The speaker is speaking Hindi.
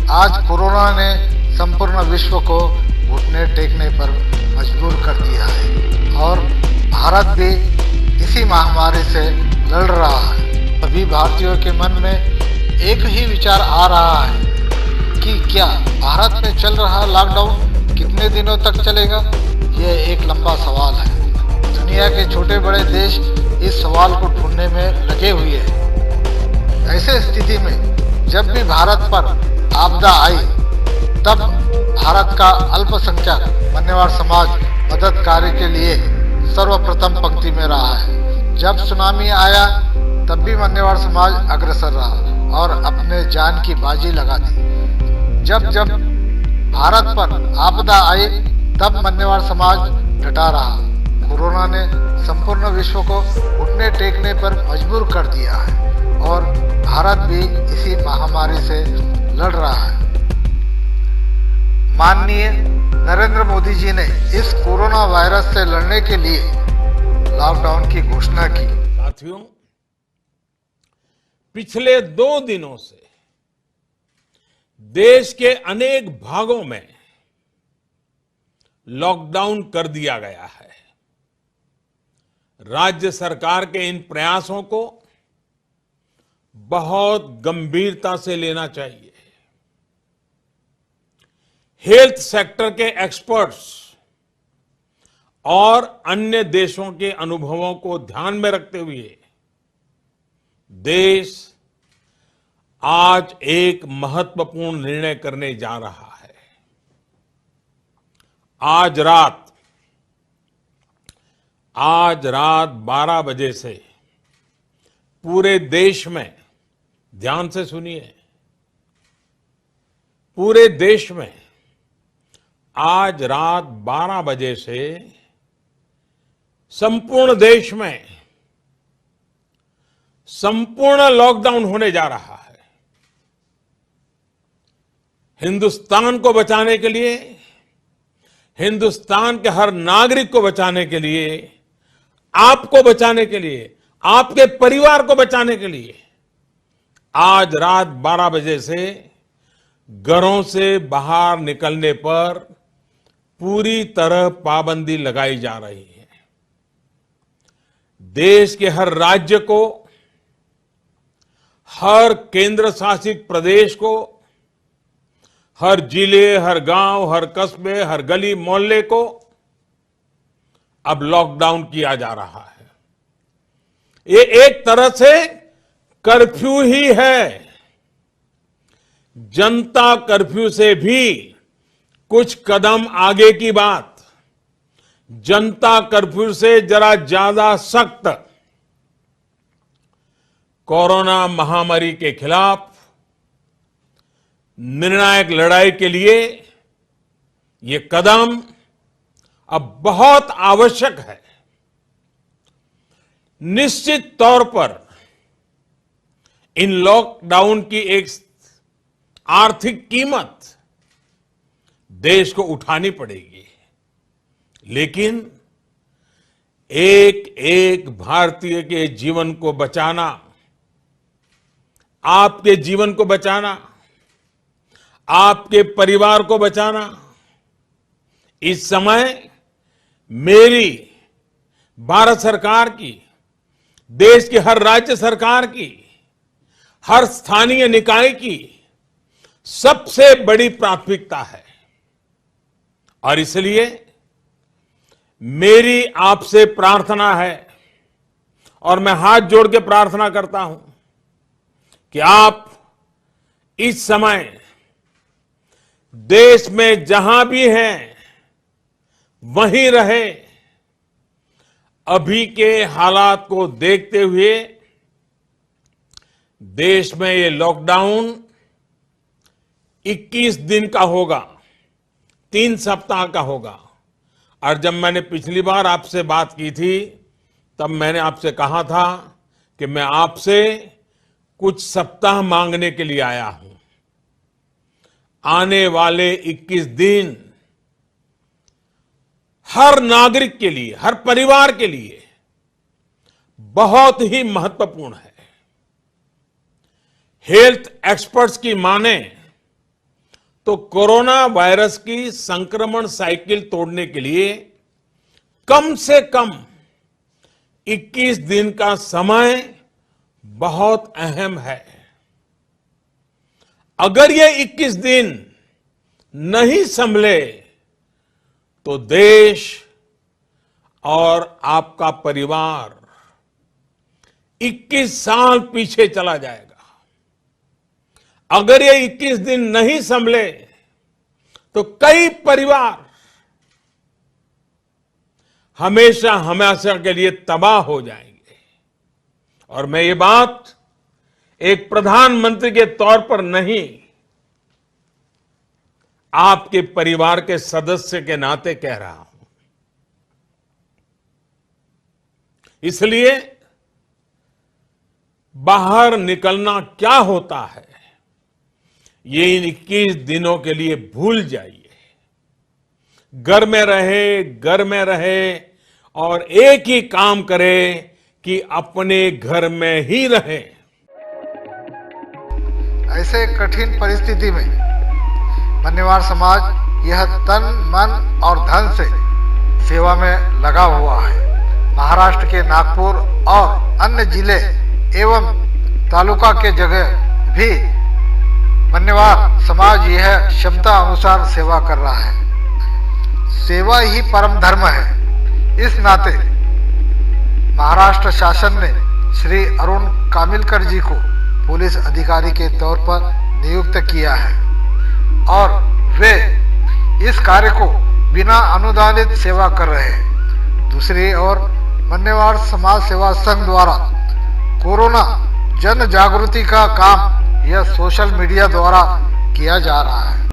आज कोरोना ने संपूर्ण विश्व को घुटने टेकने पर मजबूर कर दिया है और भारत भी इसी महामारी से लड़ रहा है। सभी भारतीयों के मन में एक ही विचार आ रहा है कि क्या भारत में चल रहा लॉकडाउन कितने दिनों तक चलेगा। यह एक लंबा सवाल है। दुनिया के छोटे बड़े देश इस सवाल को ढूंढने में लगे हुए हैं। ऐसे स्थिति में जब भी भारत पर आपदा आई तब भारत का अल्पसंख्यक मन्यवार समाज मदद कार्य के लिए सर्वप्रथम पंक्ति में रहा है। जब सुनामी आया तब भी मन्यवार समाज अग्रसर रहा और अपने जान की बाजी लगा दी। जब जब भारत पर आपदा आई तब मन्यवार समाज डटा रहा। कोरोना ने संपूर्ण विश्व को घुटने टेकने पर मजबूर कर दिया है और भारत भी इसी महामारी से लड़ रहा है। माननीय नरेंद्र मोदी जी ने इस कोरोना वायरस से लड़ने के लिए लॉकडाउन की घोषणा की। साथियों, पिछले 2 दिनों से देश के अनेक भागों में लॉकडाउन कर दिया गया है। राज्य सरकार के इन प्रयासों को बहुत गंभीरता से लेना चाहिए। हेल्थ सेक्टर के एक्सपर्ट्स और अन्य देशों के अनुभवों को ध्यान में रखते हुए देश आज एक महत्वपूर्ण निर्णय करने जा रहा है। आज रात 12 बजे से पूरे देश में, ध्यान से सुनिए, पूरे देश में आज रात 12 बजे से संपूर्ण देश में संपूर्ण लॉकडाउन होने जा रहा है। हिंदुस्तान को बचाने के लिए, हिंदुस्तान के हर नागरिक को बचाने के लिए, आपको बचाने के लिए, आपके परिवार को बचाने के लिए आज रात 12 बजे से घरों से बाहर निकलने पर पूरी तरह पाबंदी लगाई जा रही है। देश के हर राज्य को, हर केंद्र शासित प्रदेश को, हर जिले, हर गांव, हर कस्बे, हर गली मोहल्ले को अब लॉकडाउन किया जा रहा है। ये एक तरह से कर्फ्यू ही है। जनता कर्फ्यू से भी कुछ कदम आगे की बात। जनता कर्फ्यू से जरा ज्यादा सख्त कोरोना महामारी के खिलाफ निर्णायक लड़ाई के लिए ये कदम अब बहुत आवश्यक है। निश्चित तौर पर इन लॉकडाउन की एक आर्थिक कीमत देश को उठानी पड़ेगी, लेकिन एक एक भारतीय के जीवन को बचाना, आपके जीवन को बचाना, आपके परिवार को बचाना, इस समय मेरी, भारत सरकार की, देश की हर राज्य सरकार की, हर स्थानीय निकाय की सबसे बड़ी प्राथमिकता है। और इसलिए मेरी आपसे प्रार्थना है और मैं हाथ जोड़ के प्रार्थना करता हूं कि आप इस समय देश में जहां भी हैं वहीं रहे। अभी के हालात को देखते हुए देश में ये लॉकडाउन 21 दिन का होगा, 3 सप्ताह का होगा। और जब मैंने पिछली बार आपसे बात की थी तब मैंने आपसे कहा था कि मैं आपसे कुछ सप्ताह मांगने के लिए आया हूं। आने वाले 21 दिन हर नागरिक के लिए, हर परिवार के लिए बहुत ही महत्वपूर्ण है। हेल्थ एक्सपर्ट्स की माने तो कोरोना वायरस की संक्रमण साइकिल तोड़ने के लिए कम से कम 21 दिन का समय बहुत अहम है। अगर ये 21 दिन नहीं संभले तो देश और आपका परिवार 21 साल पीछे चला जाएगा। अगर ये 21 दिन नहीं संभले तो कई परिवार हमेशा हमेशा के लिए तबाह हो जाएंगे। और मैं ये बात एक प्रधानमंत्री के तौर पर नहीं, आपके परिवार के सदस्य के नाते कह रहा हूं। इसलिए बाहर निकलना क्या होता है ये इन 21 दिनों के लिए भूल जाइए। घर में रहे और एक ही काम करें कि अपने घर में ही रहें। ऐसे कठिन परिस्थिति में मन्नेवार समाज यह तन मन और धन से सेवा में लगा हुआ है। महाराष्ट्र के नागपुर और अन्य जिले एवं तालुका के जगह भी मन्नेवार समाज यह क्षमता अनुसार सेवा कर रहा है। सेवा ही परम धर्म है। इस नाते महाराष्ट्र शासन ने श्री अरुण कामिलकर जी को पुलिस अधिकारी के तौर पर नियुक्त किया है और वे इस कार्य को बिना अनुदानित सेवा कर रहे हैं। दूसरी ओर मन्नेवार समाज सेवा संघ द्वारा कोरोना जन जागृति का काम यह सोशल मीडिया द्वारा किया जा रहा है।